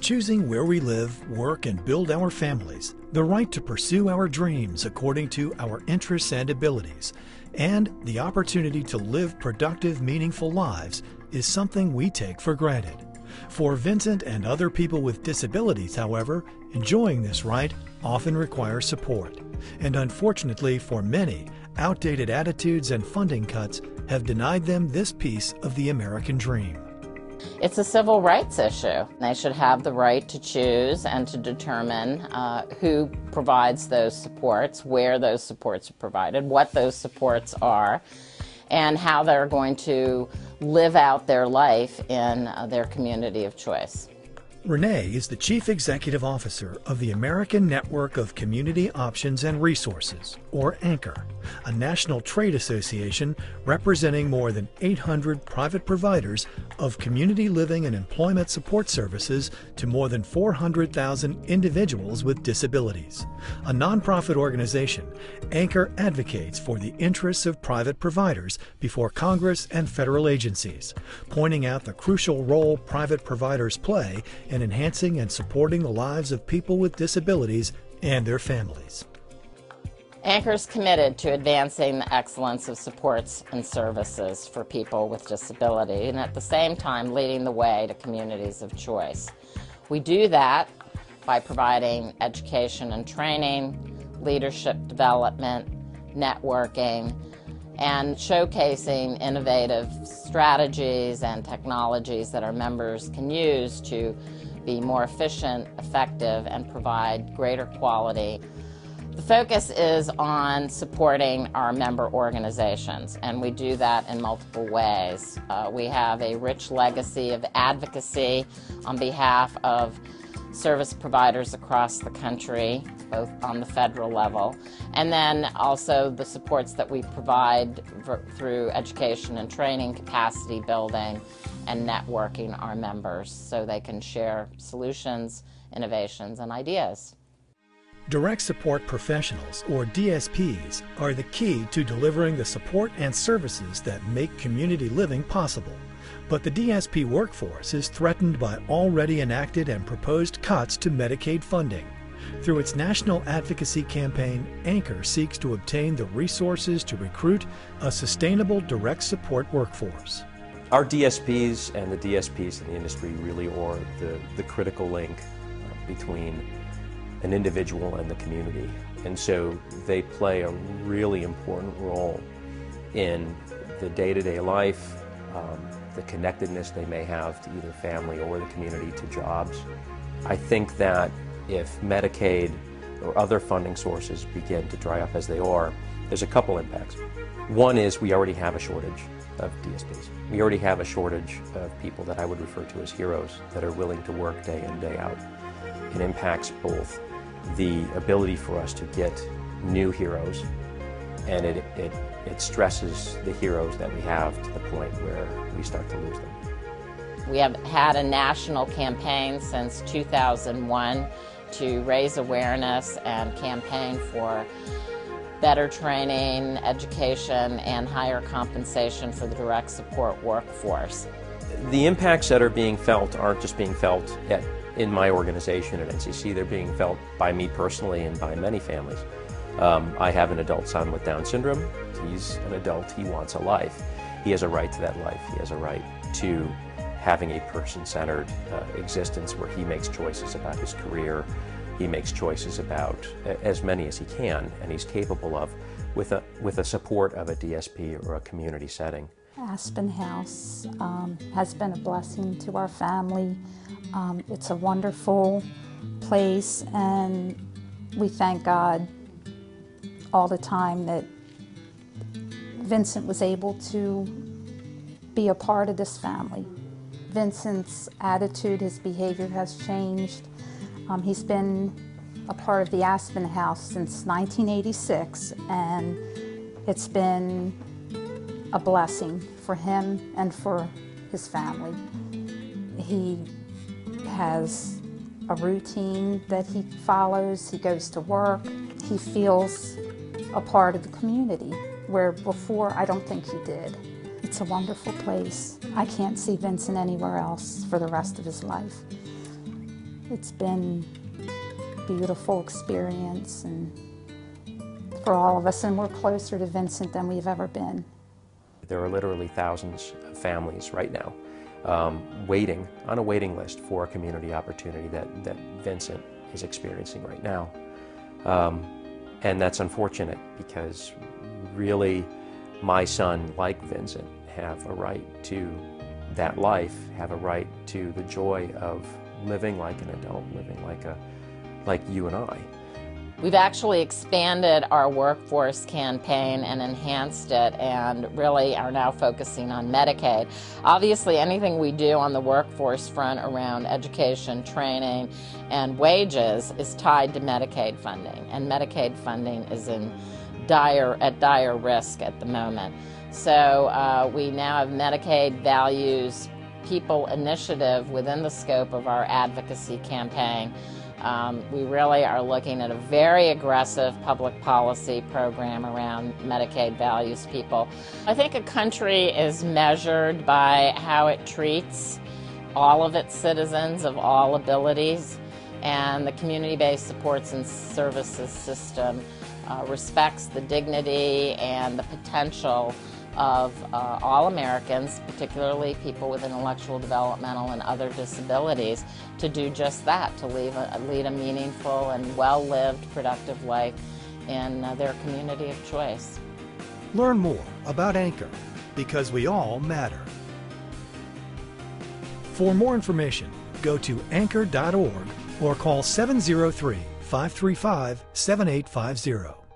choosing where we live, work, and build our families, the right to pursue our dreams according to our interests and abilities, and the opportunity to live productive, meaningful lives is something we take for granted. For Vincent and other people with disabilities, however, enjoying this right often requires support. And unfortunately for many, outdated attitudes and funding cuts have denied them this piece of the American dream. It's a civil rights issue. They should have the right to choose and to determine who provides those supports, where those supports are provided, what those supports are, and how they're going to live out their life in their community of choice. Renee is the Chief Executive Officer of the American Network of Community Options and Resources, or ANCOR, a national trade association representing more than 800 private providers of community living and employment support services to more than 400,000 individuals with disabilities. A nonprofit organization, ANCOR advocates for the interests of private providers before Congress and federal agencies, pointing out the crucial role private providers play in enhancing and supporting the lives of people with disabilities and their families. ANCOR is committed to advancing the excellence of supports and services for people with disability and at the same time leading the way to communities of choice. We do that by providing education and training, leadership development, networking, and showcasing innovative strategies and technologies that our members can use to be more efficient, effective, and provide greater quality. The focus is on supporting our member organizations, and we do that in multiple ways. We have a rich legacy of advocacy on behalf of service providers across the country, both on the federal level, and then also the supports that we provide through education and training, capacity building, and networking our members so they can share solutions, innovations, and ideas. Direct Support Professionals, or DSPs, are the key to delivering the support and services that make community living possible. But the DSP workforce is threatened by already enacted and proposed cuts to Medicaid funding. Through its national advocacy campaign, ANCOR seeks to obtain the resources to recruit a sustainable direct support workforce. Our DSPs and the DSPs in the industry really are the critical link between an individual and the community. And so they play a really important role in the day-to-day life, the connectedness they may have to either family or the community, to jobs. I think that if Medicaid or other funding sources begin to dry up as they are, there's a couple impacts. One is we already have a shortage of DSPs. We already have a shortage of people that I would refer to as heroes that are willing to work day in, day out. It impacts both the ability for us to get new heroes, and it stresses the heroes that we have to the point where we start to lose them. We have had a national campaign since 2001 to raise awareness and campaign for better training, education, and higher compensation for the direct support workforce. The impacts that are being felt aren't just being felt in my organization at NCC, they're being felt by me personally and by many families. I have an adult son with Down syndrome. He's an adult, he wants a life. He has a right to that life. He has a right to having a person-centered existence where he makes choices about his career. He makes choices about as many as he can, and he's capable of with the support of a DSP or a community setting. Aspen House has been a blessing to our family. It's a wonderful place, and we thank God all the time that Vincent was able to be a part of this family. Vincent's attitude, his behavior has changed. He's been a part of the Aspen House since 1986, and it's been a blessing for him and for his family. He has a routine that he follows. He goes to work. He feels a part of the community, where before I don't think he did. It's a wonderful place. I can't see Vincent anywhere else for the rest of his life. It's been a beautiful experience and for all of us, and we're closer to Vincent than we've ever been. There are literally thousands of families right now waiting on a waiting list for a community opportunity that Vincent is experiencing right now. And that's unfortunate because really my son, like Vincent, have a right to that life, have a right to the joy of living like an adult, living like you and I. We've actually expanded our workforce campaign and enhanced it, and really are now focusing on Medicaid. Obviously, anything we do on the workforce front around education, training, and wages is tied to Medicaid funding, and Medicaid funding is at dire risk at the moment. So we now have Medicaid Values People Initiative within the scope of our advocacy campaign. We really are looking at a very aggressive public policy program around Medicaid values people. I think a country is measured by how it treats all of its citizens of all abilities, and the community-based supports and services system respects the dignity and the potential of all Americans, particularly people with intellectual, developmental, and other disabilities, to do just that, to lead a meaningful and well-lived, productive life in their community of choice. Learn more about ANCOR, because we all matter. For more information, go to ANCOR.org or call 703-535-7850.